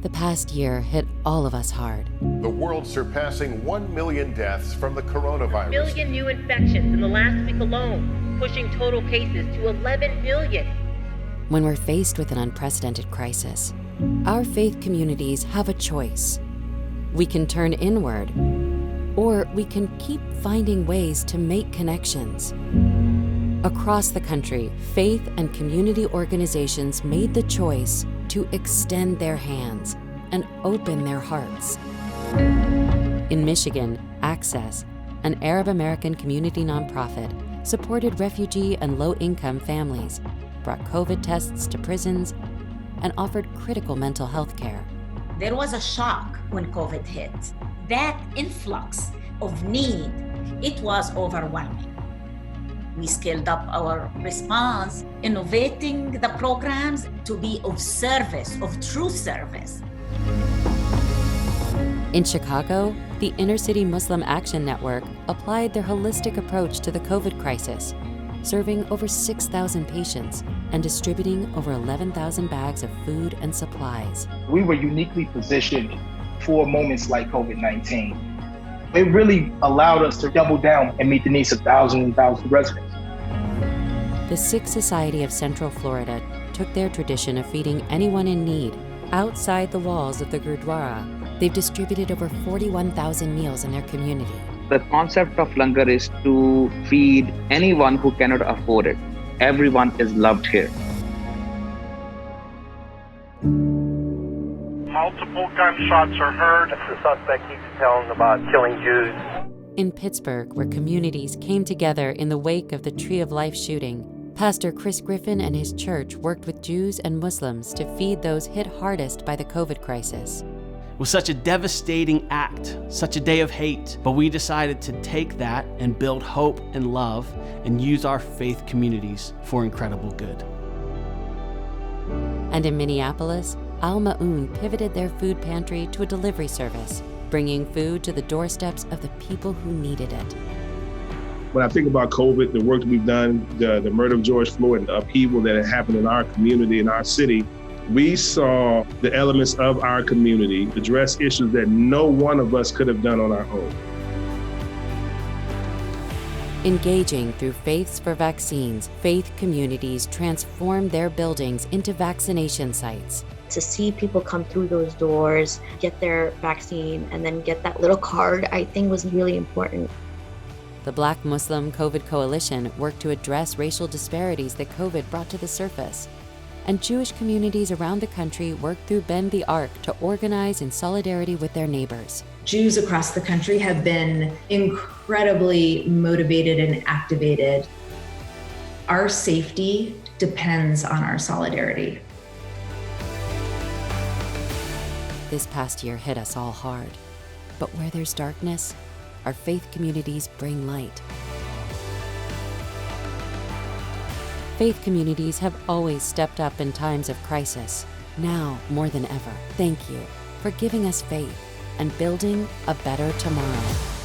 The past year hit all of us hard. The world surpassing 1 million deaths from the coronavirus. 1 million new infections in the last week alone, pushing total cases to 11 million. When we're faced with an unprecedented crisis, our faith communities have a choice. We can turn inward, or we can keep finding ways to make connections. Across the country, faith and community organizations made the choice to extend their hands and open their hearts. In Michigan, Access, an Arab American community nonprofit, supported refugee and low-income families, brought COVID tests to prisons, and offered critical mental health care. There was a shock when COVID hit. That influx of need, it was overwhelming. We scaled up our response, innovating the programs to be of service, of true service. In Chicago, the Inner City Muslim Action Network applied their holistic approach to the COVID crisis, serving over 6,000 patients and distributing over 11,000 bags of food and supplies. We were uniquely positioned for moments like COVID-19. It really allowed us to double down and meet the needs of thousands and thousands of residents. The Sikh Society of Central Florida took their tradition of feeding anyone in need outside the walls of the Gurdwara. They've distributed over 41,000 meals in their community. The concept of langar is to feed anyone who cannot afford it. Everyone is loved here. Multiple gunshots are heard. The suspect keeps telling about killing Jews. In Pittsburgh, where communities came together in the wake of the Tree of Life shooting, Pastor Chris Griffin and his church worked with Jews and Muslims to feed those hit hardest by the COVID crisis. It was such a devastating act, such a day of hate, but we decided to take that and build hope and love and use our faith communities for incredible good. And in Minneapolis, Al Ma'un pivoted their food pantry to a delivery service, bringing food to the doorsteps of the people who needed it. When I think about COVID, the work that we've done, the murder of George Floyd, the upheaval that had happened in our community, in our city, we saw the elements of our community address issues that no one of us could have done on our own. Engaging through Faiths for Vaccines, faith communities transformed their buildings into vaccination sites. To see people come through those doors, get their vaccine, and then get that little card, I think was really important. The Black Muslim COVID Coalition worked to address racial disparities that COVID brought to the surface. And Jewish communities around the country worked through Bend the Arc to organize in solidarity with their neighbors. Jews across the country have been incredibly motivated and activated. Our safety depends on our solidarity. This past year hit us all hard, but where there's darkness, our faith communities bring light. Faith communities have always stepped up in times of crisis. Now, more than ever, thank you for giving us faith and building a better tomorrow.